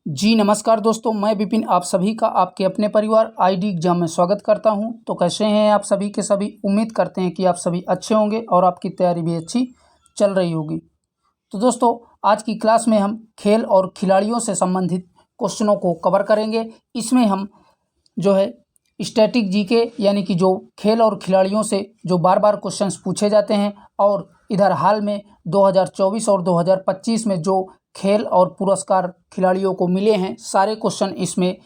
जी नमस्कार दोस्तों, मैं विपिन आप सभी का आपके अपने परिवार आईडी एग्जाम में स्वागत करता हूं। तो कैसे हैं आप सभी के सभी। उम्मीद करते हैं कि आप सभी अच्छे होंगे और आपकी तैयारी भी अच्छी चल रही होगी। तो दोस्तों, आज की क्लास में हम खेल और खिलाड़ियों से संबंधित क्वेश्चनों को कवर करेंगे। इसमें हम जो है स्टैटिक जीके यानी कि जो खेल और खिलाड़ियों से जो बार बार क्वेश्चंस पूछे जाते हैं, और इधर हाल में 2024 और 2025 में जो खेल और पुरस्कार खिलाड़ियों को मिले हैं, सारे क्वेश्चन इसमें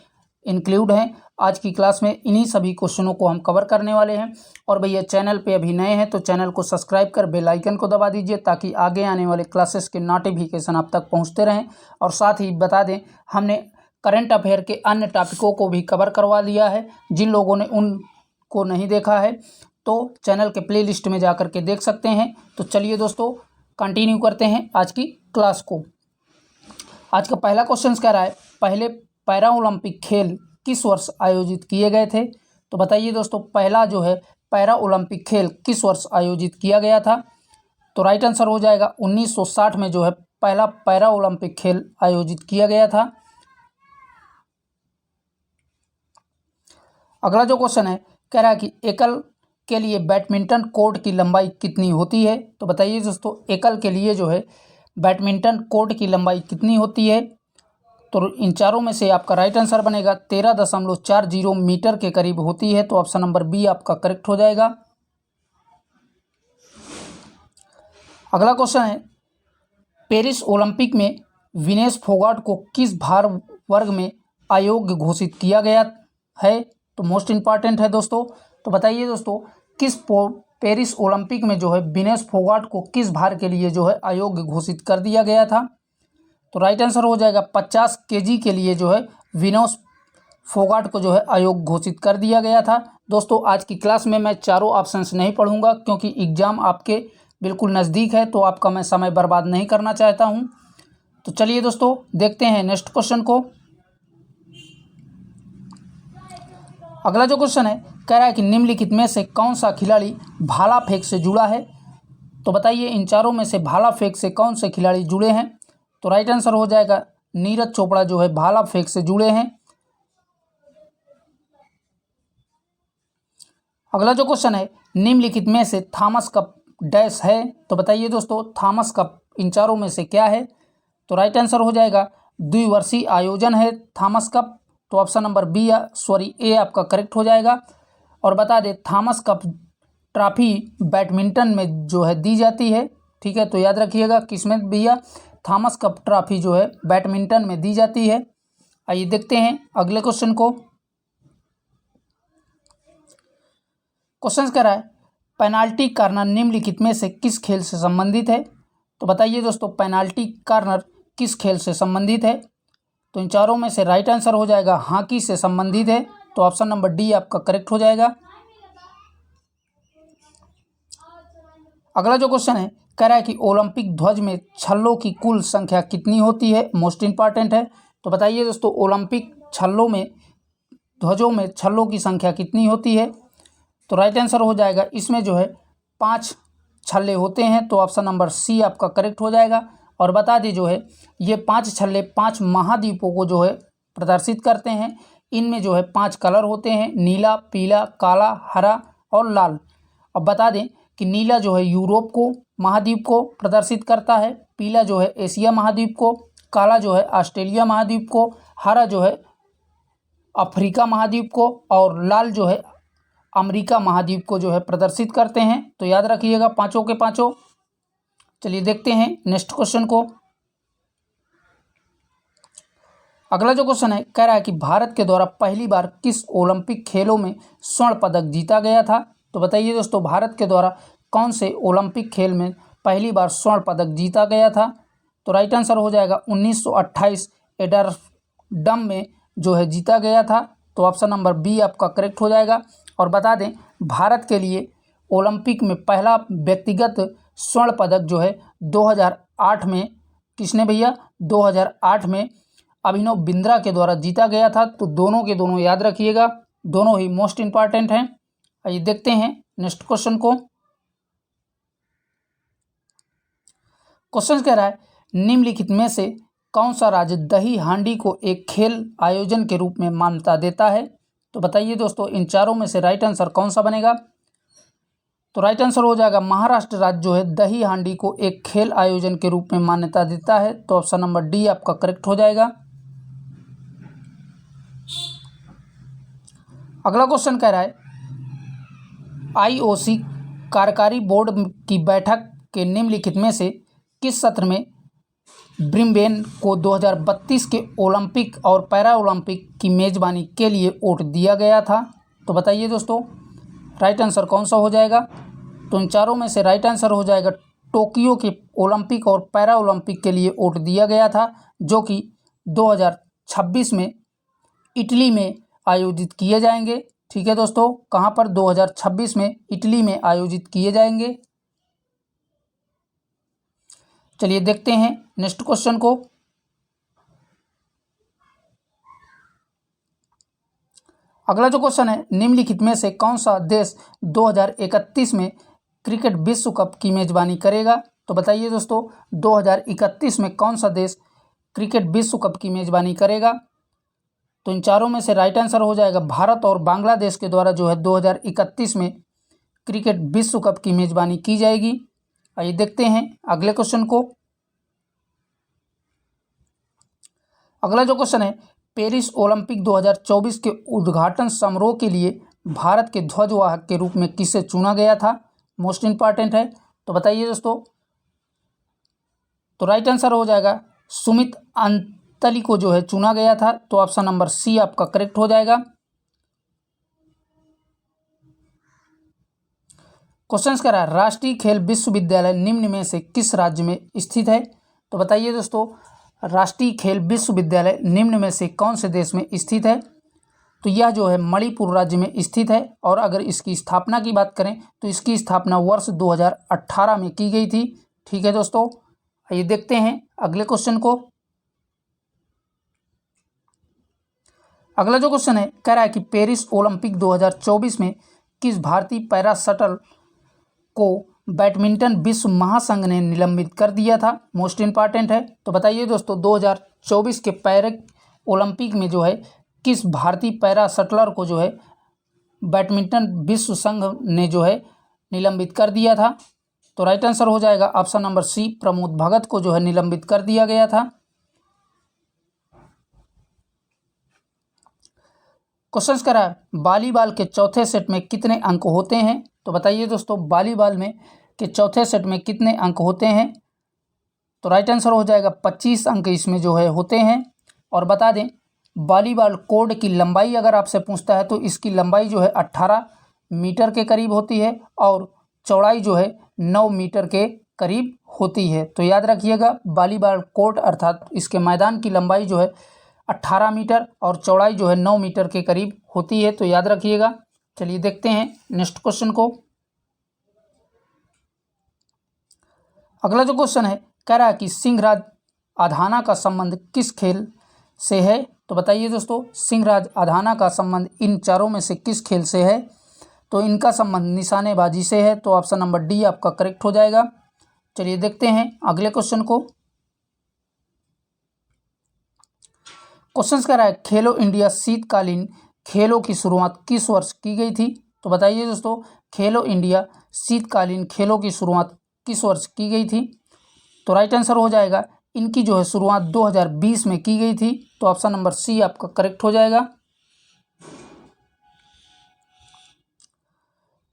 इंक्लूड हैं। आज की क्लास में इन्हीं सभी क्वेश्चनों को हम कवर करने वाले हैं। और भैया, चैनल पे अभी नए हैं तो चैनल को सब्सक्राइब कर बेल आइकन को दबा दीजिए, ताकि आगे आने वाले क्लासेस के नोटिफिकेशन आप तक पहुंचते रहें। और साथ ही बता दें, हमने करंट अफेयर के अन्य टॉपिकों को भी कवर करवा लिया है। जिन लोगों ने उनको नहीं देखा है तो चैनल के प्लेलिस्ट में जा कर के देख सकते हैं। तो चलिए दोस्तों, कंटिन्यू करते हैं आज की क्लास को। आज का पहला क्वेश्चन कह रहा है, पहले पैरा ओलंपिक खेल किस वर्ष आयोजित किए गए थे। तो बताइए दोस्तों, पहला जो है पैरा ओलंपिक खेल किस वर्ष आयोजित किया गया था। तो राइट आंसर हो जाएगा 1960 में जो है पहला पैरा ओलंपिक खेल आयोजित किया गया था। अगला जो क्वेश्चन है, कह रहा है कि एकल के लिए बैडमिंटन कोर्ट की लंबाई कितनी होती है। तो बताइए दोस्तों, एकल के लिए जो है बैडमिंटन कोर्ट की लंबाई कितनी होती है। तो इन चारों में से आपका राइट आंसर बनेगा 13.40 मीटर के करीब होती है। तो ऑप्शन नंबर बी आपका करेक्ट हो जाएगा। अगला क्वेश्चन है, पेरिस ओलंपिक में विनेश फोगाट को किस भार वर्ग में अयोग्य घोषित किया गया है। तो मोस्ट इंपॉर्टेंट है दोस्तों। तो बताइए दोस्तों, पेरिस ओलंपिक में जो है विनेश फोगाट को किस भार के लिए जो है अयोग्य घोषित कर दिया गया था। तो राइट आंसर हो जाएगा 50 केजी के लिए जो है विनेश फोगाट को जो है अयोग्य घोषित कर दिया गया था। दोस्तों, आज की क्लास में मैं चारों ऑप्शंस नहीं पढ़ूंगा, क्योंकि एग्जाम आपके बिल्कुल नज़दीक है, तो आपका मैं समय बर्बाद नहीं करना चाहता हूं। तो चलिए दोस्तों, देखते हैं नेक्स्ट क्वेश्चन को। अगला जो क्वेश्चन है, कह रहा है कि निम्नलिखित में से कौन सा खिलाड़ी भाला फेंक से जुड़ा है। तो बताइए, इन चारों में से भाला फेंक से कौन से खिलाड़ी जुड़े हैं। तो राइट आंसर हो जाएगा नीरज चोपड़ा जो है भाला फेंक से जुड़े हैं। अगला जो क्वेश्चन है, निम्नलिखित में से थॉमस कप डैश है। तो बताइए दोस्तों, थॉमस कप इन चारों में से क्या है। तो राइट आंसर हो जाएगा द्विवर्षीय आयोजन है थॉमस कप। तो ऑप्शन नंबर ए आपका करेक्ट हो जाएगा। और बता दें, थॉमस कप ट्रॉफी बैडमिंटन में जो है दी जाती है। ठीक है, तो याद रखिएगा, किसमें भैया, थॉमस कप ट्रॉफी जो है बैडमिंटन में दी जाती है। आइए देखते हैं अगले क्वेश्चन को। क्वेश्चन कह रहा है, पेनाल्टी कॉर्नर निम्नलिखित में से किस खेल से संबंधित है। तो बताइए दोस्तों, पेनाल्टी कॉर्नर किस खेल से संबंधित है। तो इन चारों में से राइट आंसर हो जाएगा हॉकी से संबंधित है। तो ऑप्शन नंबर डी आपका करेक्ट हो जाएगा। अगला जो क्वेश्चन है, कह रहा है कि ओलंपिक ध्वज में छल्लों की कुल संख्या कितनी होती है। मोस्ट इंपॉर्टेंट है। तो बताइए दोस्तों, ओलंपिक ध्वजों में छल्लों की संख्या कितनी होती है। तो राइट आंसर हो जाएगा, इसमें जो है 5 छल्ले होते हैं। तो ऑप्शन नंबर सी आपका करेक्ट हो जाएगा। और बता दें, जो है ये 5 छल्ले 5 महाद्वीपों को जो है प्रदर्शित करते हैं। इनमें जो है 5 कलर होते हैं, नीला, पीला, काला, हरा और लाल। अब बता दें कि नीला जो है यूरोप को महाद्वीप को प्रदर्शित करता है, पीला जो है एशिया महाद्वीप को, काला जो है ऑस्ट्रेलिया महाद्वीप को, हरा जो है अफ्रीका महाद्वीप को, और लाल जो है अमेरिका महाद्वीप को जो है प्रदर्शित करते हैं। तो याद रखिएगा पांचों के पांचों। चलिए देखते हैं नेक्स्ट क्वेश्चन को। अगला जो क्वेश्चन है, कह रहा है कि भारत के द्वारा पहली बार किस ओलंपिक खेलों में स्वर्ण पदक जीता गया था। तो बताइए दोस्तों, भारत के द्वारा कौन से ओलंपिक खेल में पहली बार स्वर्ण पदक जीता गया था। तो राइट आंसर हो जाएगा 1928 एम्स्टर्डम में जो है जीता गया था। तो ऑप्शन नंबर बी आपका करेक्ट हो जाएगा। और बता दें, भारत के लिए ओलंपिक में पहला व्यक्तिगत स्वर्ण पदक जो है 2008 में किसने भैया, 2008 में अभिनव बिंद्रा के द्वारा जीता गया था। तो दोनों के दोनों याद रखिएगा, दोनों ही मोस्ट इंपॉर्टेंट हैं। आइए देखते हैं नेक्स्ट क्वेश्चन को। क्वेश्चन कह रहा है, निम्नलिखित में से कौन सा राज्य दही हांडी को एक खेल आयोजन के रूप में मान्यता देता है? तो बताइए दोस्तों, इन चारों में से राइट आंसर कौन सा बनेगा? तो राइट आंसर हो जाएगा महाराष्ट्र राज्य जो है दही हांडी को एक खेल आयोजन के रूप में मान्यता देता है। तो ऑप्शन नंबर डी आपका करेक्ट हो जाएगा। अगला क्वेश्चन कह रहा है आईओसी कार्यकारी बोर्ड की बैठक के निम्नलिखित में से किस सत्र में ब्रिस्बेन को 2032 के ओलंपिक और पैरा ओलंपिक की मेज़बानी के लिए वोट दिया गया था? तो बताइए दोस्तों, राइट आंसर कौन सा हो जाएगा? तो इन चारों में से राइट आंसर हो जाएगा टोक्यो के ओलंपिक और पैरा ओलंपिक के लिए वोट दिया गया था, जो कि 2026 में इटली में आयोजित किए जाएंगे। ठीक है दोस्तों, कहाँ पर? 2026 में इटली में आयोजित किए जाएंगे। चलिए देखते हैं नेक्स्ट क्वेश्चन को। अगला जो क्वेश्चन है, निम्नलिखित में से कौन सा देश 2031 में क्रिकेट विश्व कप की मेजबानी करेगा? तो बताइए दोस्तों, 2031 में कौन सा देश क्रिकेट विश्व कप की मेजबानी करेगा? तो इन चारों में से राइट आंसर हो जाएगा भारत और बांग्लादेश के द्वारा जो है 2031 में क्रिकेट विश्व कप की मेजबानी की जाएगी। आइए देखते हैं अगले क्वेश्चन को। अगला जो क्वेश्चन है, पेरिस ओलंपिक 2024 के उद्घाटन समारोह के लिए भारत के ध्वजवाहक के रूप में किसे चुना गया था? मोस्ट इंपॉर्टेंट है, तो बताइए दोस्तों। तो राइट आंसर हो जाएगा सुमित अंतली को जो है चुना गया था। तो ऑप्शन नंबर सी आपका करेक्ट हो जाएगा। क्वेश्चन कह रहा है राष्ट्रीय खेल विश्वविद्यालय निम्न में से किस राज्य में स्थित है? तो बताइए दोस्तों, राष्ट्रीय खेल विश्वविद्यालय निम्न में से कौन से देश में स्थित है? तो यह जो है मणिपुर राज्य में स्थित है। और अगर इसकी स्थापना की बात करें तो इसकी स्थापना वर्ष 2018 में की गई थी। ठीक है दोस्तों, आइए देखते हैं अगले क्वेश्चन को। अगला जो क्वेश्चन है, कह रहा है कि पेरिस ओलंपिक 2024 में किस भारतीय पैरा शटल को बैडमिंटन विश्व महासंघ ने निलंबित कर दिया था? मोस्ट इंपॉर्टेंट है, तो बताइए दोस्तों, 2024 के पैरा ओलंपिक में जो है किस भारतीय पैरा शटलर को जो है बैडमिंटन विश्व संघ ने जो है निलंबित कर दिया था? तो राइट आंसर हो जाएगा option number C, Pramod Bhagat को जो है निलंबित कर दिया गया था। क्वेश्चन कह रहा है वॉलीबॉल के चौथे सेट में कितने अंक होते हैं? तो बताइए दोस्तों, वॉलीबॉल में के चौथे सेट में कितने अंक होते हैं? तो राइट आंसर हो जाएगा 25 अंक इसमें जो है होते हैं। और बता दें, वॉलीबॉल कोर्ट की लंबाई अगर आपसे पूछता है तो इसकी लंबाई जो है 18 मीटर के करीब होती है और चौड़ाई जो है 9 मीटर के करीब होती है। तो याद रखिएगा, वॉलीबॉल कोर्ट अर्थात इसके मैदान की लंबाई जो है 18 मीटर और चौड़ाई जो है 9 मीटर के करीब होती है। तो याद रखिएगा। चलिए देखते हैं नेक्स्ट क्वेश्चन को। अगला जो क्वेश्चन है, कह रहा है कि सिंहराज अधाना का संबंध किस खेल से है? तो बताइए दोस्तों, सिंहराज अधाना का संबंध इन चारों में से किस खेल से है? तो इनका संबंध निशानेबाजी से है। तो ऑप्शन नंबर डी आपका करेक्ट हो जाएगा। चलिए देखते हैं अगले क्वेश्चन को। क्वेश्चन कह रहा है खेलो इंडिया शीतकालीन खेलों की शुरुआत किस वर्ष की गई थी? तो बताइए दोस्तों, खेलो इंडिया शीतकालीन खेलों की शुरुआत किस वर्ष की गई थी? तो राइट आंसर हो जाएगा इनकी जो है शुरुआत 2020 में की गई थी। तो ऑप्शन नंबर सी आपका करेक्ट हो जाएगा।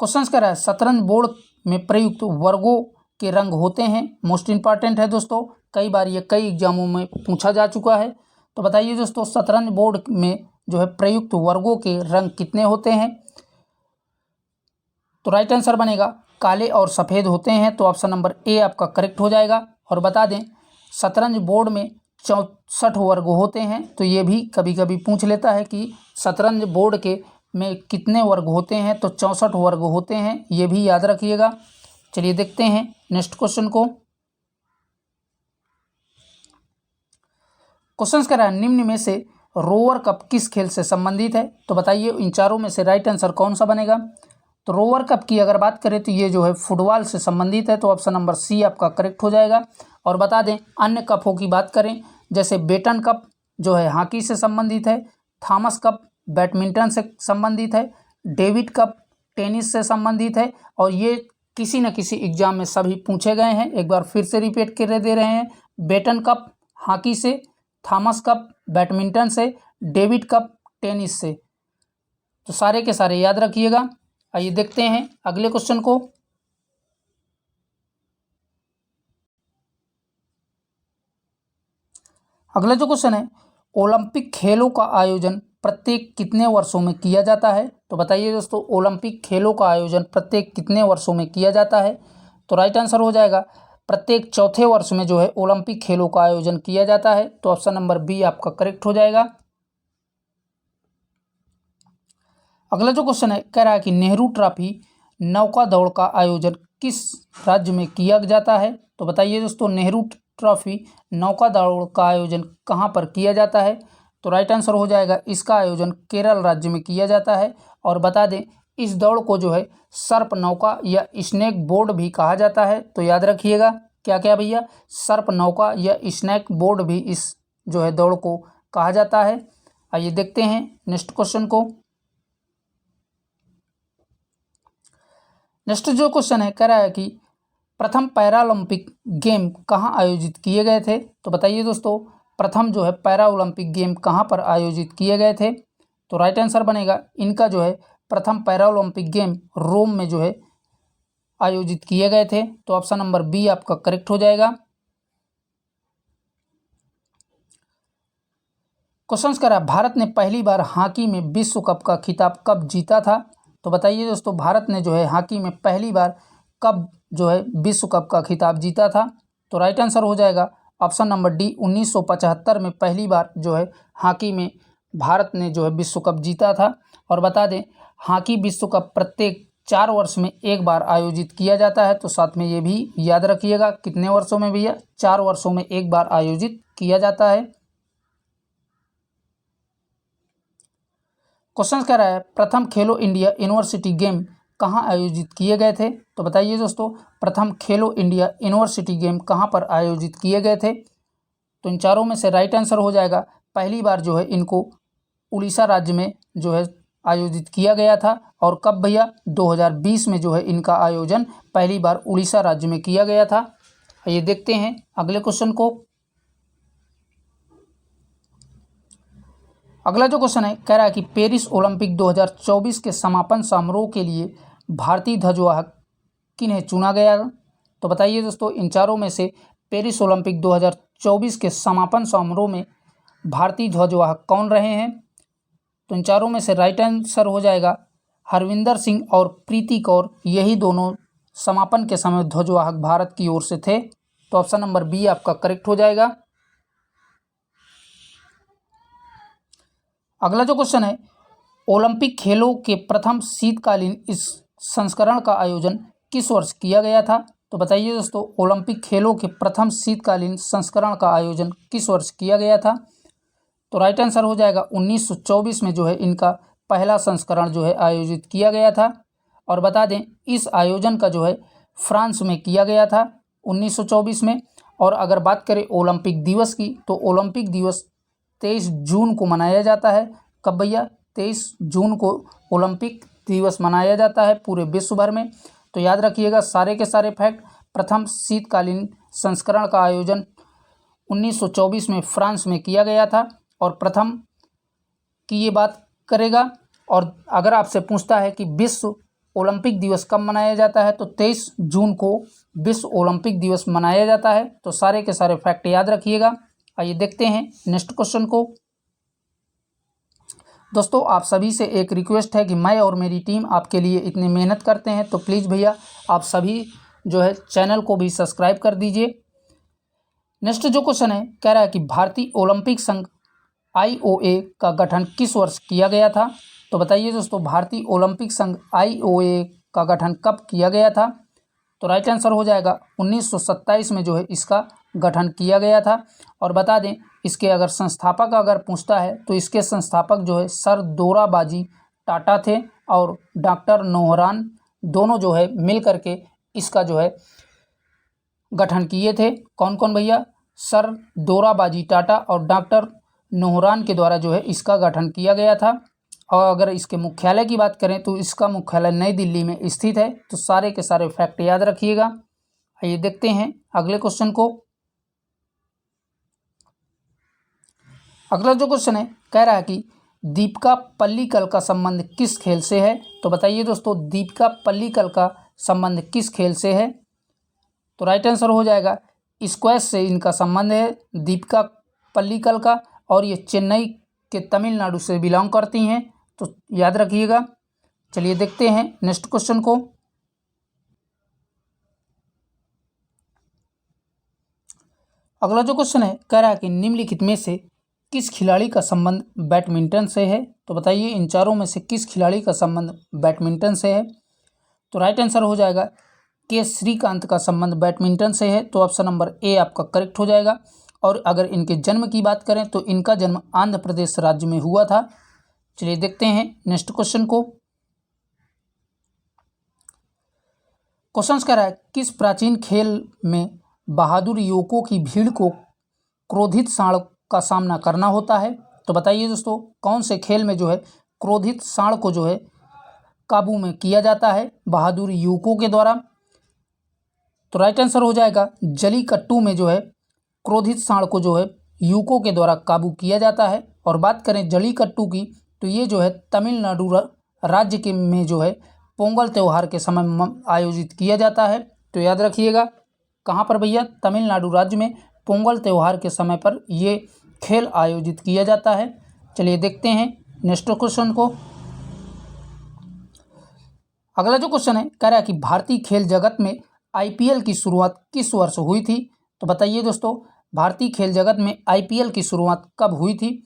क्वेश्चन कह रहा है शतरंज बोर्ड में प्रयुक्त वर्गों के रंग होते हैं। मोस्ट इंपॉर्टेंट है दोस्तों, कई बार ये कई एग्जामों में पूछा जा चुका है। तो बताइए दोस्तों, शतरंज बोर्ड में जो है प्रयुक्त वर्गों के रंग कितने होते हैं? तो राइट आंसर बनेगा काले और सफ़ेद होते हैं। तो ऑप्शन नंबर ए आपका करेक्ट हो जाएगा। और बता दें, शतरंज बोर्ड में 64 वर्ग होते हैं। तो ये भी कभी कभी पूछ लेता है कि शतरंज बोर्ड के में कितने वर्ग होते हैं? तो 64 वर्ग होते हैं, ये भी याद रखिएगा। चलिए देखते हैं नेक्स्ट क्वेश्चन को। क्वेश्चन कह रहा है निम्न में से रोवर कप किस खेल से संबंधित है? तो बताइए इन चारों में से राइट आंसर कौन सा बनेगा? तो रोवर कप की अगर बात करें तो ये जो है फुटबॉल से संबंधित है। तो ऑप्शन नंबर सी आपका करेक्ट हो जाएगा। और बता दें, अन्य कपों की बात करें जैसे बेटन कप जो है हॉकी से संबंधित है, थॉमस कप बैडमिंटन से संबंधित है, डेविड कप टेनिस से संबंधित है, और ये किसी न किसी एग्जाम में सभी पूछे गए हैं। एक बार फिर से रिपीट कर दे रहे हैं, बेटन कप हॉकी से, थॉमस कप बैडमिंटन से, डेविड कप टेनिस से। तो सारे के सारे याद रखिएगा। आइए देखते हैं अगले क्वेश्चन को। अगला जो क्वेश्चन है, ओलंपिक खेलों का आयोजन प्रत्येक कितने वर्षों में किया जाता है? तो बताइए दोस्तों, ओलंपिक खेलों का आयोजन प्रत्येक कितने वर्षों में किया जाता है? तो राइट आंसर हो जाएगा प्रत्येक चौथे वर्ष में जो है ओलंपिक खेलों का आयोजन किया जाता है। तो ऑप्शन नंबर बी आपका करेक्ट हो जाएगा। अगला जो क्वेश्चन है, कह रहा है कि नेहरू ट्रॉफी नौका दौड़ का आयोजन किस राज्य में किया जाता है? तो बताइए दोस्तों, नेहरू ट्रॉफी नौका दौड़ का आयोजन कहाँ पर किया जाता है? तो राइट आंसर हो जाएगा इसका आयोजन केरल राज्य में किया जाता है। और बता दें, इस दौड़ को जो है सर्प नौका या स्नेक बोर्ड भी कहा जाता है। तो याद रखिएगा, क्या क्या भैया, सर्प नौका या स्नेक बोर्ड भी इस जो है दौड़ को कहा जाता है। आइए देखते हैं नेक्स्ट क्वेश्चन को। नेक्स्ट जो क्वेश्चन है, कह रहा है कि प्रथम पैरालंपिक गेम कहाँ आयोजित किए गए थे? तो बताइए दोस्तों, प्रथम जो है पैरा ओलंपिक गेम कहाँ पर आयोजित किए गए थे? तो राइट आंसर बनेगा इनका जो है प्रथम पैरा ओलंपिक गेम रोम में जो है आयोजित किए गए थे। तो ऑप्शन नंबर बी आपका करेक्ट हो जाएगा। क्वेश्चन कह रहा है, भारत ने पहली बार हॉकी में विश्व कप का खिताब कब जीता था? तो बताइए दोस्तों, भारत ने जो है हॉकी में पहली बार कब जो है विश्व कप का खिताब जीता था? तो राइट आंसर हो जाएगा ऑप्शन नंबर डी, 1975 में पहली बार जो है हॉकी में भारत ने जो है विश्व कप जीता था। और बता दें, हॉकी विश्व कप प्रत्येक 4 वर्ष में एक बार आयोजित किया जाता है। तो साथ में ये भी याद रखिएगा, कितने वर्षों में भैया? 4 वर्षों में एक बार आयोजित किया जाता है। क्वेश्चन कह रहा है, प्रथम खेलो इंडिया यूनिवर्सिटी गेम कहाँ आयोजित किए गए थे? तो बताइए दोस्तों, प्रथम खेलो इंडिया यूनिवर्सिटी गेम कहाँ पर आयोजित किए गए थे? तो इन चारों में से राइट आंसर हो जाएगा, पहली बार जो है इनको उड़ीसा राज्य में जो है आयोजित किया गया था। और कब भैया? 2020 में जो है इनका आयोजन पहली बार उड़ीसा राज्य में किया गया था। ये देखते हैं अगले क्वेश्चन को। अगला जो क्वेश्चन है, कह रहा है कि पेरिस ओलंपिक 2024 के समापन समारोह के लिए भारतीय ध्वजवाहक किन्हें चुना गया? तो बताइए दोस्तों, इन चारों में से पेरिस ओलंपिक 2024 के समापन समारोह में भारतीय ध्वजवाहक कौन रहे हैं? तो इन चारों में से राइट आंसर हो जाएगा हरविंदर सिंह और प्रीति कौर, यही दोनों समापन के समय ध्वजवाहक भारत की ओर से थे। तो ऑप्शन नंबर बी आपका करेक्ट हो जाएगा। अगला जो क्वेश्चन है, ओलंपिक खेलों के प्रथम शीतकालीन इस संस्करण का आयोजन किस वर्ष किया गया था? तो बताइए दोस्तों, ओलंपिक खेलों के प्रथम शीतकालीन संस्करण का आयोजन किस वर्ष किया गया था? तो राइट आंसर हो जाएगा 1924 में जो है इनका पहला संस्करण जो है आयोजित किया गया था। और बता दें, इस आयोजन का जो है फ्रांस में किया गया था 1924 में। और अगर बात करें ओलंपिक दिवस की, तो ओलंपिक दिवस 23 जून को मनाया जाता है। कब भैया? 23 जून को ओलंपिक दिवस मनाया जाता है पूरे विश्व भर में। तो याद रखिएगा सारे के सारे फैक्ट। प्रथम शीतकालीन संस्करण का आयोजन 1924 में फ्रांस में किया गया था, और प्रथम की ये बात करेगा। और अगर आपसे पूछता है कि विश्व ओलंपिक दिवस कब मनाया जाता है, तो 23 जून को विश्व ओलंपिक दिवस मनाया जाता है। तो सारे के सारे फैक्ट याद रखिएगा। आइए देखते हैं नेक्स्ट क्वेश्चन को। दोस्तों, आप सभी से एक रिक्वेस्ट है कि मैं और मेरी टीम आपके लिए इतनी मेहनत करते हैं, तो प्लीज़ भैया आप सभी जो है चैनल को भी सब्सक्राइब कर दीजिए। नेक्स्ट जो क्वेश्चन है, कह रहा है कि भारतीय ओलंपिक संघ IOA का गठन किस वर्ष किया गया था? तो बताइए दोस्तों, भारतीय ओलंपिक संघ IOA का गठन कब किया गया था? तो राइट आंसर हो जाएगा 1927 में जो है इसका गठन किया गया था। और बता दें, इसके अगर संस्थापक अगर पूछता है, तो इसके संस्थापक जो है सर दोराबाजी टाटा थे और डॉक्टर नोहरान, दोनों जो है मिल करके इसका जो है गठन किए थे। कौन कौन भैया? सर दोराबाजी टाटा और डॉक्टर नोहरान के द्वारा जो है इसका गठन किया गया था। और अगर इसके मुख्यालय की बात करें तो इसका मुख्यालय नई दिल्ली में स्थित है। तो सारे के सारे फैक्ट याद रखिएगा। आइए देखते हैं अगले क्वेश्चन को। अगला जो क्वेश्चन है कह रहा है कि दीपिका पल्लीकल का संबंध किस खेल से है। तो बताइए दोस्तों, दीपिका पल्लीकल का संबंध किस खेल से है। तो राइट आंसर हो जाएगा स्क्वैश से इनका संबंध है दीपिका पल्लीकल का, और ये चेन्नई के तमिलनाडु से बिलोंग करती हैं। तो याद रखिएगा। चलिए देखते हैं नेक्स्ट क्वेश्चन को। अगला जो क्वेश्चन है कह रहा है कि निम्नलिखित में से किस खिलाड़ी का संबंध बैडमिंटन से है। तो बताइए इन चारों में से किस खिलाड़ी का संबंध बैडमिंटन से है। तो राइट आंसर हो जाएगा के श्रीकांत का संबंध बैडमिंटन से है। तो ऑप्शन नंबर ए आपका करेक्ट हो जाएगा। और अगर इनके जन्म की बात करें तो इनका जन्म आंध्र प्रदेश राज्य में हुआ था। चलिए देखते हैं नेक्स्ट क्वेश्चन को। क्वेश्चन कह रहा है किस प्राचीन खेल में बहादुर युवकों की भीड़ को क्रोधित सांड का सामना करना होता है। तो बताइए दोस्तों, कौन से खेल में जो है क्रोधित सांड को जो है काबू में किया जाता है बहादुर युवकों के द्वारा। तो राइट आंसर हो जाएगा जलीकट्टू में जो है क्रोधित सांड को जो है युवकों के द्वारा काबू किया जाता है। और बात करें जलीकट्टू की तो ये जो है तमिलनाडु राज्य के में जो है पोंगल त्यौहार के समय आयोजित किया जाता है। तो याद रखिएगा कहाँ पर भैया, तमिलनाडु राज्य में पोंगल त्यौहार के समय पर ये खेल आयोजित किया जाता है। चलिए देखते हैं नेक्स्ट क्वेश्चन को। अगला जो क्वेश्चन है कह रहा है कि भारतीय खेल जगत में आईपीएल की शुरुआत किस वर्ष हुई थी। तो बताइए दोस्तों, भारतीय खेल जगत में आईपीएल की शुरुआत कब हुई थी।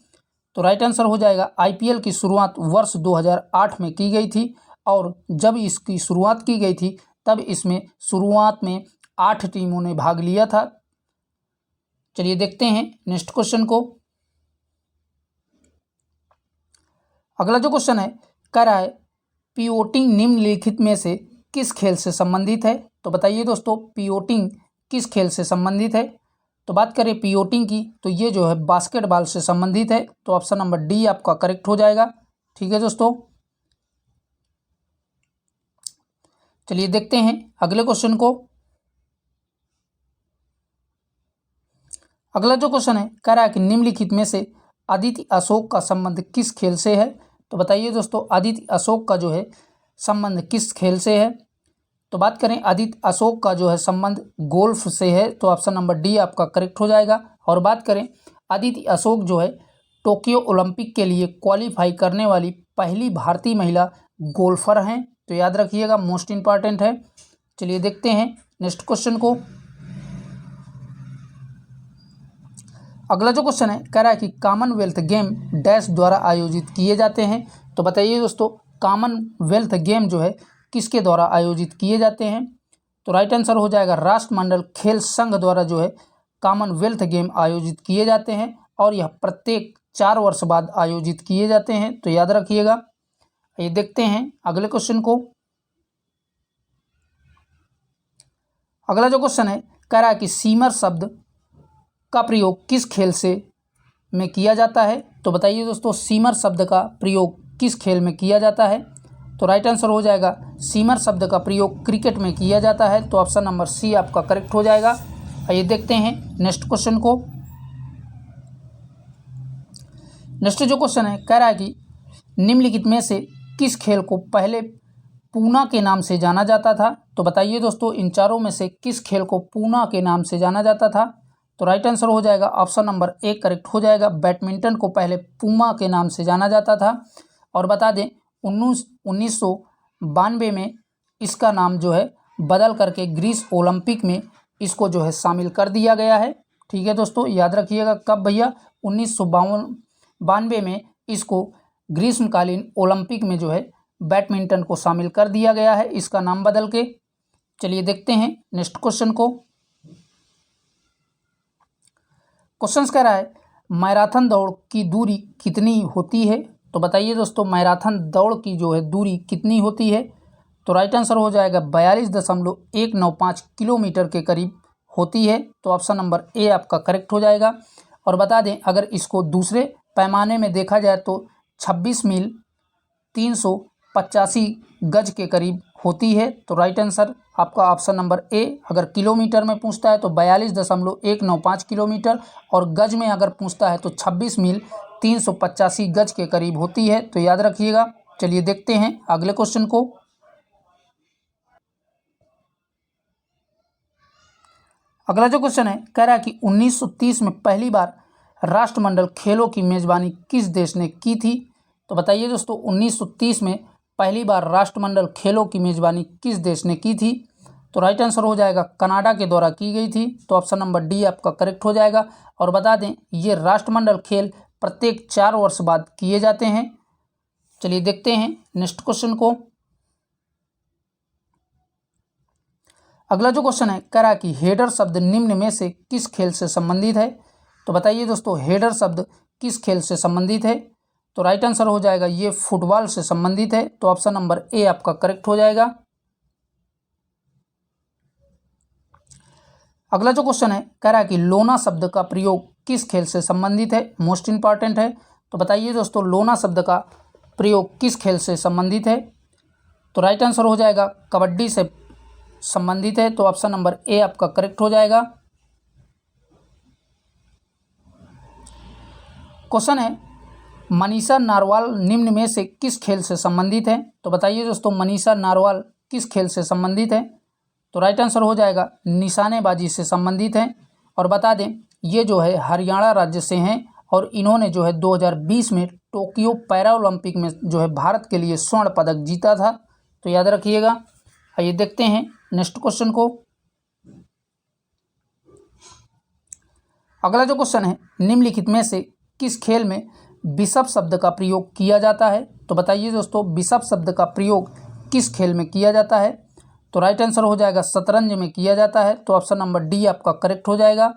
तो राइट आंसर हो जाएगा आईपीएल की शुरुआत वर्ष 2008 में की गई थी। और जब इसकी शुरुआत की गई थी तब इसमें शुरुआत में 8 टीमों ने भाग लिया था। चलिए देखते हैं नेक्स्ट क्वेश्चन को। अगला जो क्वेश्चन है कह रहा है पियोटिंग निम्नलिखित में से किस खेल से संबंधित है। तो बताइए दोस्तों, पियोटिंग किस खेल से संबंधित है। तो बात करें पियोटिंग की तो ये जो है बास्केटबॉल से संबंधित है। तो ऑप्शन नंबर डी आपका करेक्ट हो जाएगा। ठीक है दोस्तों, चलिए देखते हैं अगले क्वेश्चन को। अगला जो क्वेश्चन है कह रहा है कि निम्नलिखित में से आदित्य अशोक का संबंध किस खेल से है। तो बताइए दोस्तों, आदित्य अशोक का जो है संबंध किस खेल से है। तो बात करें आदित्य अशोक का जो है संबंध गोल्फ से है। तो ऑप्शन नंबर डी आपका करेक्ट हो जाएगा। और बात करें आदित्य अशोक जो है टोक्यो ओलंपिक के लिए क्वालिफाई करने वाली पहली भारतीय महिला गोल्फर हैं। तो याद रखिएगा, मोस्ट इंपॉर्टेंट है। चलिए देखते हैं नेक्स्ट क्वेश्चन को। अगला जो क्वेश्चन है कह रहा है कि कॉमनवेल्थ गेम डैश द्वारा आयोजित किए जाते हैं। तो बताइए दोस्तों, कॉमनवेल्थ गेम जो है किसके द्वारा आयोजित किए जाते हैं। तो राइट आंसर हो जाएगा राष्ट्रमंडल खेल संघ द्वारा जो है कॉमनवेल्थ गेम आयोजित किए जाते हैं। और यह प्रत्येक 4 वर्ष बाद आयोजित किए जाते हैं। तो याद रखिएगा। ये देखते हैं अगले क्वेश्चन को। अगला जो क्वेश्चन है कह रहा है कि सीमर शब्द का प्रयोग किस खेल से में किया जाता है। तो बताइए दोस्तों, सीमर शब्द का प्रयोग किस खेल में किया जाता है। तो राइट आंसर हो जाएगा सीमर शब्द का प्रयोग क्रिकेट में किया जाता है। तो ऑप्शन नंबर सी आपका करेक्ट हो जाएगा। आइए देखते हैं नेक्स्ट क्वेश्चन को। नेक्स्ट जो क्वेश्चन है कह रहा है कि निम्नलिखित में से किस खेल को पहले पूना के नाम से जाना जाता था। तो बताइए दोस्तों, इन चारों में से किस खेल को पूना के नाम से जाना जाता था। तो राइट आंसर हो जाएगा ऑप्शन नंबर ए करेक्ट हो जाएगा। बैडमिंटन को पहले पूमा के नाम से जाना जाता था। और बता दें 1992 में इसका नाम जो है बदल करके ग्रीस ओलंपिक में इसको जो है शामिल कर दिया गया है। ठीक है दोस्तों, याद रखिएगा कब भैया, 1992 में इसको ग्रीष्मकालीन ओलंपिक में जो है बैडमिंटन को शामिल कर दिया गया है, इसका नाम बदल के। चलिए देखते हैं नेक्स्ट क्वेश्चन को। क्वेश्चन कह रहा है मैराथन दौड़ की दूरी कितनी होती है। तो बताइए दोस्तों, मैराथन दौड़ की जो है दूरी कितनी होती है। तो राइट आंसर हो जाएगा 42.195 किलोमीटर के करीब होती है, तो ऑप्शन नंबर ए आपका करेक्ट हो जाएगा। और बता दें अगर इसको दूसरे पैमाने में देखा जाए तो 26 मील 385 गज के करीब होती है, तो राइट आंसर आपका ऑप्शन नंबर ए। अगर किलोमीटर में पूछता है तो 42.195 किलोमीटर, और गज में अगर पूछता है तो 26 मील 385 गज के करीब होती है, तो याद रखिएगा। चलिए देखते हैं अगले क्वेश्चन को। अगला जो क्वेश्चन है कह रहा है कि 1930 में पहली बार राष्ट्रमंडल खेलों की मेजबानी किस देश ने की थी। तो बताइए दोस्तों 1930 में पहली बार राष्ट्रमंडल खेलों की मेजबानी किस देश ने की थी। तो राइट आंसर हो जाएगा कनाडा के द्वारा की गई थी, तो ऑप्शन नंबर डी आपका करेक्ट हो जाएगा। और बता दें ये राष्ट्रमंडल खेल प्रत्येक 4 वर्ष बाद किए जाते हैं। चलिए देखते हैं नेक्स्ट क्वेश्चन को। अगला जो क्वेश्चन है कह रहा है कि हेडर शब्द निम्न में से किस खेल से संबंधित है। तो बताइए दोस्तों हेडर शब्द किस खेल से संबंधित है। तो राइट आंसर हो जाएगा ये फुटबॉल से संबंधित है, तो ऑप्शन नंबर ए आपका करेक्ट हो जाएगा। अगला जो क्वेश्चन है कह रहा है कि लोना शब्द का प्रयोग किस खेल से संबंधित है, मोस्ट इंपॉर्टेंट है। तो बताइए दोस्तों लोना शब्द का प्रयोग किस खेल से संबंधित है। तो राइट आंसर हो जाएगा कबड्डी से संबंधित है, तो ऑप्शन नंबर ए आपका करेक्ट हो जाएगा। क्वेश्चन है मनीषा नारवाल निम्न में से किस खेल से संबंधित है। तो बताइए दोस्तों मनीषा नारवाल किस खेल से संबंधित है। तो राइट आंसर हो जाएगा निशानेबाजी से संबंधित है। और बता दें ये जो है हरियाणा राज्य से हैं, और इन्होंने जो है 2020 में टोक्यो पैरा ओलंपिक में जो है भारत के लिए स्वर्ण पदक जीता था, तो याद रखिएगा। आइए देखते हैं नेक्स्ट क्वेश्चन को। अगला जो क्वेश्चन है निम्नलिखित में से किस खेल में बिशप शब्द का प्रयोग किया जाता है। तो बताइए दोस्तों बिशप शब्द का प्रयोग किस खेल में किया जाता है। तो राइट आंसर हो जाएगा शतरंज में किया जाता है, तो ऑप्शन नंबर डी आपका करेक्ट हो जाएगा।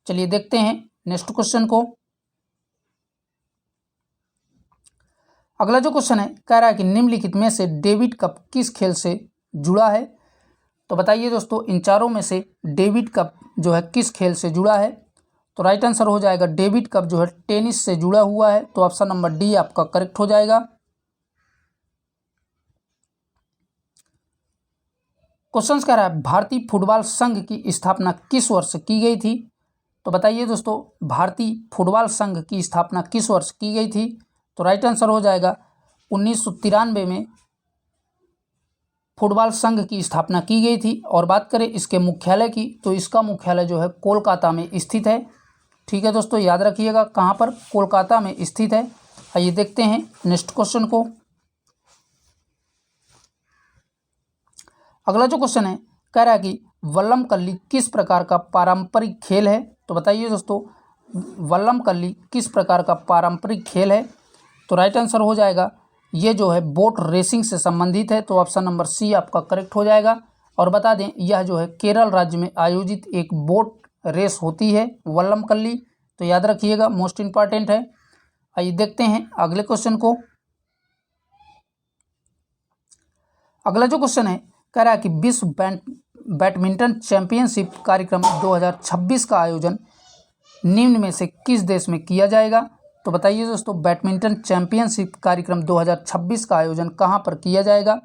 चलिए देखते हैं नेक्स्ट क्वेश्चन को। अगला जो क्वेश्चन है कह रहा है कि निम्नलिखित में से डेविड कप किस खेल से जुड़ा है। तो बताइए दोस्तों इन चारों में से डेविड कप जो है किस खेल से जुड़ा है। तो राइट आंसर हो जाएगा डेविड कप जो है टेनिस से जुड़ा हुआ है, तो ऑप्शन नंबर डी आपका करेक्ट हो जाएगा। क्वेश्चन कह रहा है भारतीय फुटबॉल संघ की स्थापना किस वर्ष की गई थी। तो बताइए दोस्तों भारतीय फुटबॉल संघ की स्थापना किस वर्ष की गई थी। तो राइट आंसर हो जाएगा 1993 में फुटबॉल संघ की स्थापना की गई थी। और बात करें इसके मुख्यालय की, तो इसका मुख्यालय जो है कोलकाता में स्थित है। ठीक है दोस्तों याद रखिएगा कहाँ पर, कोलकाता में स्थित है। आइए देखते हैं नेक्स्ट क्वेश्चन को। अगला जो क्वेश्चन है कह रहा है कि वल्लम कल्ली किस प्रकार का पारंपरिक खेल है। तो बताइए दोस्तों वल्लम कल्ली किस प्रकार का पारंपरिक खेल है। तो राइट आंसर हो जाएगा ये जो है बोट रेसिंग से संबंधित है, तो ऑप्शन नंबर सी आपका करेक्ट हो जाएगा। और बता दें यह जो है केरल राज्य में आयोजित एक बोट रेस होती है वल्लम कल्ली, तो याद रखिएगा मोस्ट इंपॉर्टेंट है। आइए देखते हैं अगले क्वेश्चन को। अगला जो क्वेश्चन है कह रहा है कि विश्व बैडमिंटन चैंपियनशिप कार्यक्रम 2026 का आयोजन निम्न में से किस देश में किया जाएगा। तो बताइए दोस्तों बैडमिंटन चैंपियनशिप कार्यक्रम 2026 का आयोजन कहाँ पर किया जाएगा।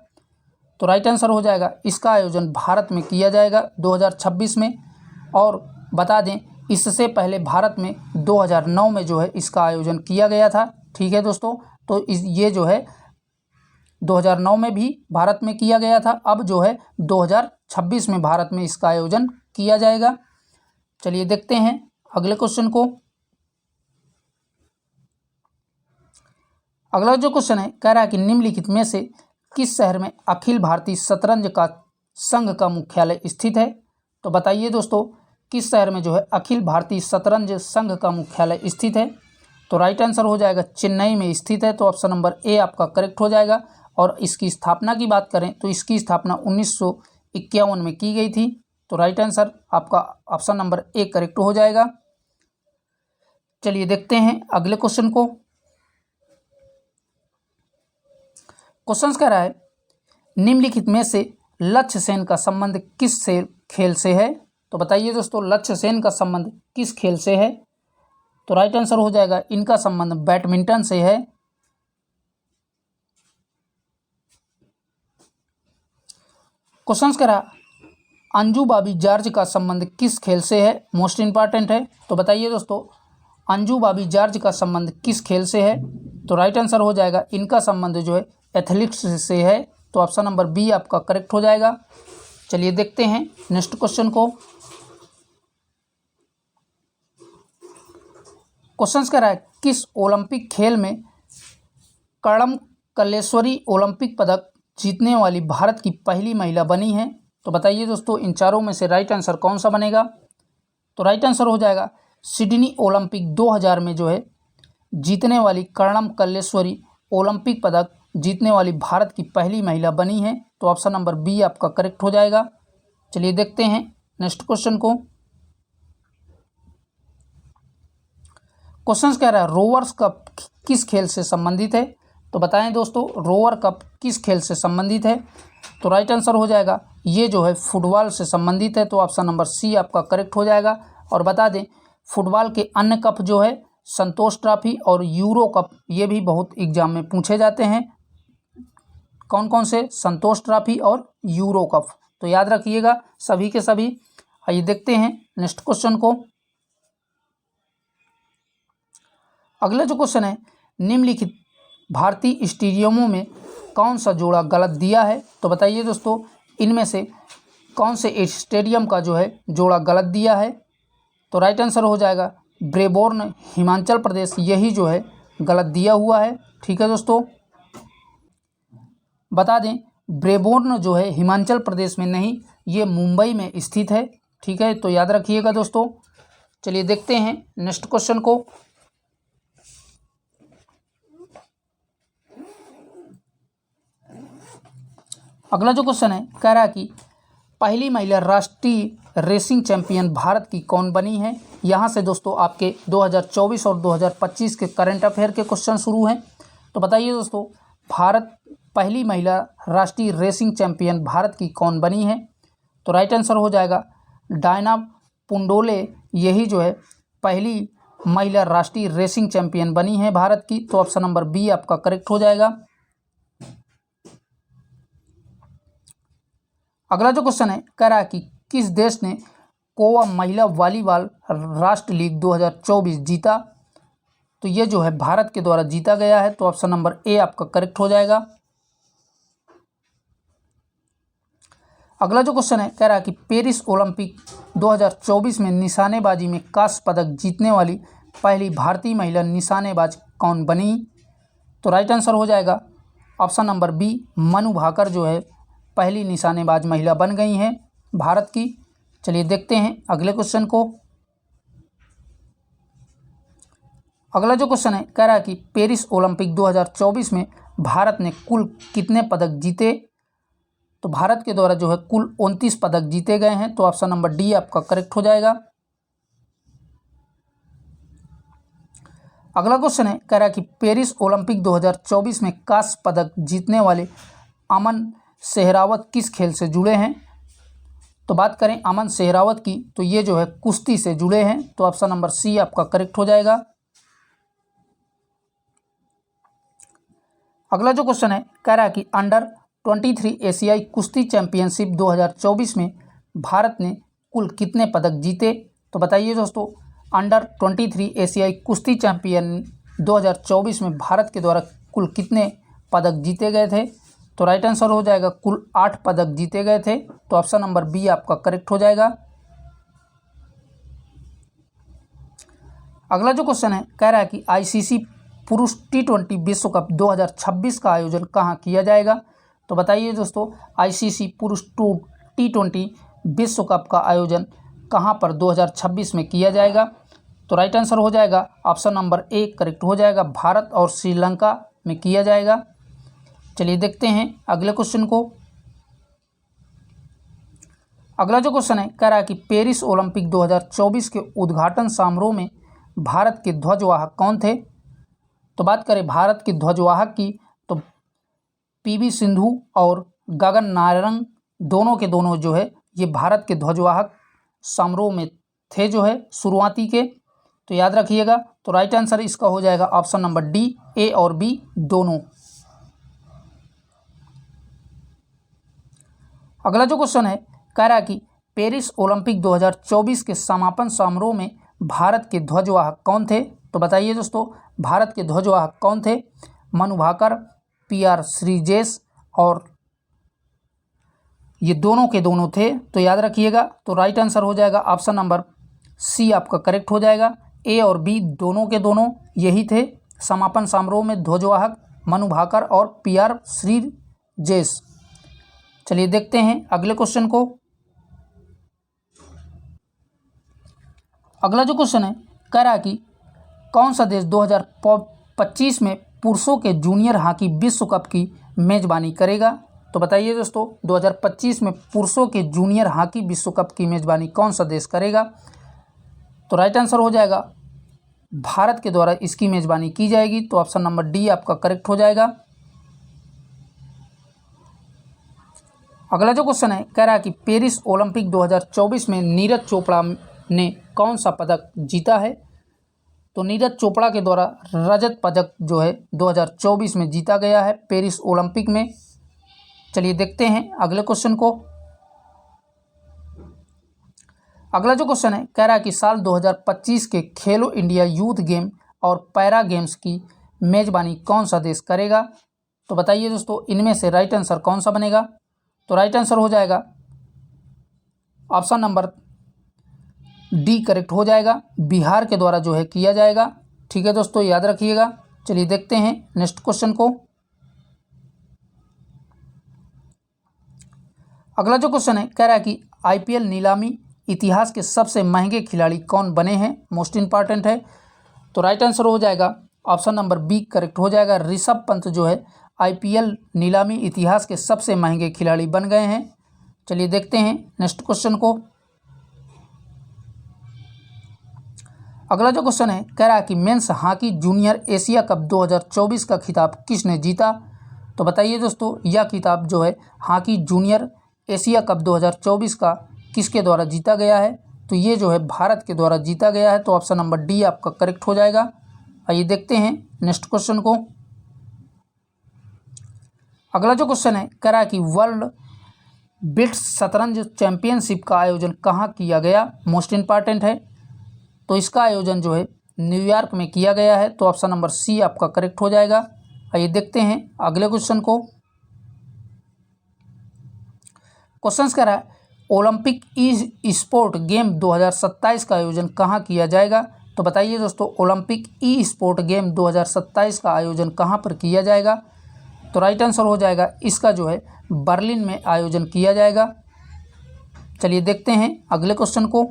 तो राइट आंसर हो जाएगा इसका आयोजन भारत में किया जाएगा 2026 में। और बता दें इससे पहले भारत में 2009 में जो है इसका आयोजन किया गया था। ठीक है दोस्तों, तो ये जो है 2009 में भी भारत में किया गया था, अब जो है 2026 में भारत में इसका आयोजन किया जाएगा। चलिए देखते हैं अगले क्वेश्चन को। अगला जो क्वेश्चन है कह रहा है कि निम्नलिखित में से किस शहर में अखिल भारतीय शतरंज का संघ का मुख्यालय स्थित है। तो बताइए दोस्तों किस शहर में जो है अखिल भारतीय शतरंज संघ का मुख्यालय स्थित है। तो राइट आंसर हो जाएगा चेन्नई में स्थित है, तो ऑप्शन नंबर ए आपका करेक्ट हो जाएगा। और इसकी स्थापना की बात करें तो इसकी स्थापना 1951 में की गई थी, तो राइट आंसर आपका ऑप्शन नंबर ए करेक्ट हो जाएगा। चलिए देखते हैं अगले क्वेश्चन को। क्वेश्चन कह रहा है निम्नलिखित में से लक्ष्य सेन का संबंध किस से खेल से है। तो बताइए दोस्तों लक्ष्य सेन का संबंध किस खेल से है? तो राइट आंसर हो जाएगा इनका संबंध बैडमिंटन से है। क्वेश्चन कह रहा अंजू बॉबी जॉर्ज का संबंध किस खेल से है? मोस्ट इंपॉर्टेंट है। तो बताइए दोस्तों अंजू बॉबी जॉर्ज का संबंध किस खेल से है? तो राइट आंसर हो जाएगा इनका संबंध जो है एथलेटिक्स से है। तो ऑप्शन नंबर बी आपका करेक्ट हो जाएगा। चलिए देखते हैं नेक्स्ट क्वेश्चन को। क्वेश्चन कह रहा है किस ओलंपिक खेल में कर्णम कल्लेश्वरी ओलंपिक पदक जीतने वाली भारत की पहली महिला बनी है? तो बताइए दोस्तों इन चारों में से राइट आंसर कौन सा बनेगा? तो राइट आंसर हो जाएगा सिडनी ओलंपिक 2000 में जो है जीतने वाली कर्णम कल्लेश्वरी ओलंपिक पदक जीतने वाली भारत की पहली महिला बनी है। तो ऑप्शन नंबर बी आपका करेक्ट हो जाएगा। चलिए देखते हैं नेक्स्ट क्वेश्चन को। क्वेश्चन कह रहा है रोवर्स कप किस खेल से संबंधित है? तो बताएं दोस्तों रोवर कप किस खेल से संबंधित है? तो राइट आंसर हो जाएगा ये जो है फुटबॉल से संबंधित है। तो ऑप्शन नंबर सी आपका करेक्ट हो जाएगा। और बता दें फुटबॉल के अन्य कप जो है संतोष ट्रॉफी और यूरो कप, ये भी बहुत एग्जाम में पूछे जाते हैं। कौन कौन से? संतोष ट्रॉफी और यूरो कप, तो याद रखिएगा सभी के सभी। आइए देखते हैं नेक्स्ट क्वेश्चन को। अगला जो क्वेश्चन है निम्नलिखित भारतीय स्टेडियमों में कौन सा जोड़ा गलत दिया है? तो बताइए दोस्तों इनमें से कौन से स्टेडियम का जो है जोड़ा गलत दिया है? तो राइट आंसर हो जाएगा ब्रेबोर्न हिमाचल प्रदेश, यही जो है गलत दिया हुआ है। ठीक है दोस्तों, बता दें ब्रेबोर्न जो है हिमाचल प्रदेश में नहीं, ये मुंबई में स्थित है। ठीक है, तो याद रखिएगा दोस्तों। चलिए देखते हैं नेक्स्ट क्वेश्चन को। अगला जो क्वेश्चन है कह रहा है कि पहली महिला राष्ट्रीय रेसिंग चैंपियन भारत की कौन बनी है? यहाँ से दोस्तों आपके 2024 और 2025 के करंट अफेयर के क्वेश्चन शुरू हैं। तो बताइए दोस्तों भारत पहली महिला राष्ट्रीय रेसिंग चैंपियन भारत की कौन बनी है? तो राइट आंसर हो जाएगा डायना पुंडोले, यही जो है पहली महिला राष्ट्रीय रेसिंग चैंपियन बनी है भारत की। तो ऑप्शन नंबर बी आपका करेक्ट हो जाएगा। अगला जो क्वेश्चन है कह रहा है कि किस देश ने गोवा महिला वॉलीबॉल राष्ट्र लीग 2024 जीता? तो ये जो है भारत के द्वारा जीता गया है। तो ऑप्शन नंबर ए आपका करेक्ट हो जाएगा। अगला जो क्वेश्चन है कह रहा है कि पेरिस ओलंपिक 2024 में निशानेबाजी में कांस्य पदक जीतने वाली पहली भारतीय महिला निशानेबाज कौन बनी? तो राइट आंसर हो जाएगा option number B, Manu Bhaker जो है पहली निशानेबाज महिला बन गई हैं भारत की। चलिए देखते हैं अगले क्वेश्चन को। अगला जो क्वेश्चन है कह रहा है कि पेरिस ओलंपिक 2024 में भारत ने कुल कितने पदक जीते? तो भारत के द्वारा जो है कुल 29 पदक जीते गए हैं। तो ऑप्शन नंबर डी आपका करेक्ट हो जाएगा। अगला क्वेश्चन है कह रहा है कि पेरिस ओलंपिक 2024 में कांस्य पदक जीतने वाले अमन सेहरावत किस खेल से जुड़े हैं? तो बात करें अमन सेहरावत की, तो ये जो है कुश्ती से जुड़े हैं। तो ऑप्शन नंबर सी आपका करेक्ट हो जाएगा। अगला जो क्वेश्चन है कह रहा है कि अंडर 23 एशियाई कुश्ती चैंपियनशिप 2024 में भारत ने कुल कितने पदक जीते? तो बताइए दोस्तों अंडर 23 एशियाई कुश्ती चैंपियन 2024 में भारत के द्वारा कुल कितने पदक जीते गए थे? तो राइट आंसर हो जाएगा कुल 8 पदक जीते गए थे। तो ऑप्शन नंबर बी आपका करेक्ट हो जाएगा। अगला जो क्वेश्चन है कह रहा है कि आईसीसी पुरुष T20 विश्व कप 2026 का आयोजन कहाँ किया जाएगा? तो बताइए दोस्तों आईसीसी पुरुष T20 विश्व कप का आयोजन कहाँ पर 2026 में किया जाएगा? तो राइट आंसर हो जाएगा ऑप्शन नंबर ए करेक्ट हो जाएगा, भारत और श्रीलंका में किया जाएगा। चलिए देखते हैं अगले क्वेश्चन को। अगला जो क्वेश्चन है कह रहा है कि पेरिस ओलंपिक 2024 के उद्घाटन समारोह में भारत के ध्वजवाहक कौन थे? तो बात करें भारत के ध्वजवाहक की, तो पीवी सिंधु और गगन नारंग दोनों के दोनों जो है ये भारत के ध्वजवाहक समारोह में थे जो है शुरुआती के, तो याद रखिएगा। तो राइट आंसर इसका हो जाएगा ऑप्शन नंबर डी, ए और बी दोनों। अगला जो क्वेश्चन है कह रहा है कि पेरिस ओलंपिक 2024 के समापन समारोह में भारत के ध्वजवाहक कौन थे? तो बताइए दोस्तों, भारत के ध्वजवाहक कौन थे? मनु भाकर, पीआर श्रीजेश, और ये दोनों के दोनों थे, तो याद रखिएगा। तो राइट आंसर हो जाएगा ऑप्शन नंबर सी आपका करेक्ट हो जाएगा। ए और बी दोनों के दोनों यही थे। समापन समारोह में ध्वजवाहक मनु भाकर और पीआर श्रीजेश। चलिए देखते हैं अगले क्वेश्चन को। अगला जो क्वेश्चन है कह रहा है कि कौन सा देश 2025 में पुरुषों के जूनियर हॉकी विश्व कप की मेजबानी करेगा? तो बताइए दोस्तों, 2025 में पुरुषों के जूनियर हॉकी विश्व कप की मेजबानी कौन सा देश करेगा? तो राइट आंसर हो जाएगा भारत के द्वारा इसकी मेजबानी की जाएगी। तो ऑप्शन नंबर डी आपका करेक्ट हो जाएगा। अगला जो क्वेश्चन है कह रहा है कि पेरिस ओलंपिक 2024 में नीरज चोपड़ा ने कौन सा पदक जीता है? तो नीरज चोपड़ा के द्वारा रजत पदक जो है 2024 में जीता गया है पेरिस ओलंपिक में। चलिए देखते हैं अगले क्वेश्चन को। अगला जो क्वेश्चन है कह रहा है कि साल 2025 के खेलो इंडिया यूथ गेम और पैरा गेम्स की मेजबानी कौन सा देश करेगा? तो बताइए दोस्तों, इनमें से राइट आंसर कौन सा बनेगा? तो राइट आंसर हो जाएगा ऑप्शन नंबर डी करेक्ट हो जाएगा। बिहार के द्वारा जो है किया जाएगा। ठीक है दोस्तों, याद रखिएगा। चलिए देखते हैं नेक्स्ट क्वेश्चन को। अगला जो क्वेश्चन है कह रहा है कि आईपीएल नीलामी इतिहास के सबसे महंगे खिलाड़ी कौन बने हैं? मोस्ट इंपॉर्टेंट है। तो राइट आंसर हो जाएगा ऑप्शन नंबर बी करेक्ट हो जाएगा। ऋषभ पंत जो है आईपीएल नीलामी इतिहास के सबसे महंगे खिलाड़ी बन गए हैं। चलिए देखते हैं नेक्स्ट क्वेश्चन को। अगला जो क्वेश्चन है कह रहा है कि men's hockey junior Asia cup 2024 का खिताब किसने जीता? तो बताइए दोस्तों, यह खिताब जो है हॉकी जूनियर एशिया कप 2024 का किसके द्वारा जीता गया है? तो ये जो है भारत के द्वारा जीता गया है। तो ऑप्शन नंबर डी आपका करेक्ट हो जाएगा। आइए देखते हैं नेक्स्ट क्वेश्चन को। अगला जो क्वेश्चन है कह रहा है कि वर्ल्ड बिट्स शतरंज चैंपियनशिप का आयोजन कहाँ किया गया? मोस्ट इंपॉर्टेंट है। तो इसका आयोजन जो है न्यूयॉर्क में किया गया है। तो ऑप्शन नंबर सी आपका करेक्ट हो जाएगा। आइए देखते हैं अगले क्वेश्चन को। क्वेश्चन कह रहा है ओलंपिक ई स्पोर्ट गेम 2027 का आयोजन कहाँ किया जाएगा? तो बताइए दोस्तों, ओलंपिक ई स्पोर्ट गेम 2027 का आयोजन कहाँ पर किया जाएगा? तो राइट आंसर हो जाएगा इसका जो है बर्लिन में आयोजन किया जाएगा। चलिए देखते हैं अगले क्वेश्चन को।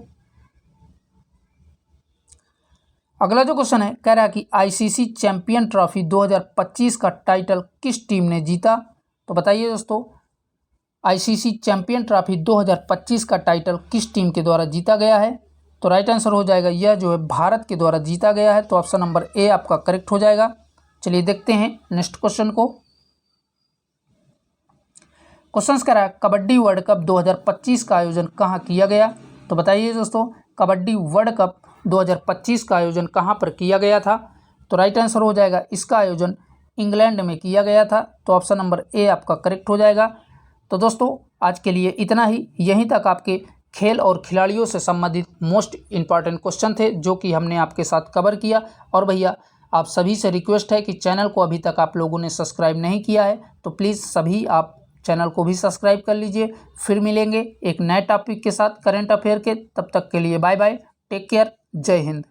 अगला जो क्वेश्चन है कह रहा है कि आईसीसी चैंपियन ट्रॉफी 2025 का टाइटल किस टीम ने जीता? तो बताइए दोस्तों, आईसीसी चैंपियन ट्रॉफी 2025 का टाइटल किस टीम के द्वारा जीता गया है? तो राइट आंसर हो जाएगा यह जो है भारत के द्वारा जीता गया है। तो ऑप्शन नंबर ए आपका करेक्ट हो जाएगा। चलिए देखते हैं नेक्स्ट क्वेश्चन को। क्वेश्चन कह रहा है कबड्डी वर्ल्ड कप 2025 का आयोजन कहाँ किया गया? तो बताइए दोस्तों, कबड्डी वर्ल्ड कप 2025 का आयोजन कहाँ पर किया गया था? तो राइट आंसर हो जाएगा इसका आयोजन इंग्लैंड में किया गया था। तो ऑप्शन नंबर ए आपका करेक्ट हो जाएगा। तो दोस्तों आज के लिए इतना ही। यहीं तक आपके खेल और खिलाड़ियों से संबंधित मोस्ट इम्पॉर्टेंट क्वेश्चन थे जो कि हमने आपके साथ कवर किया। और भैया आप सभी से रिक्वेस्ट है कि चैनल को अभी तक आप लोगों ने सब्सक्राइब नहीं किया है तो प्लीज़ सभी आप चैनल को भी सब्सक्राइब कर लीजिए। फिर मिलेंगे एक नए टॉपिक के साथ करंट अफेयर के। तब तक के लिए बाय बाय, टेक केयर, जय हिंद।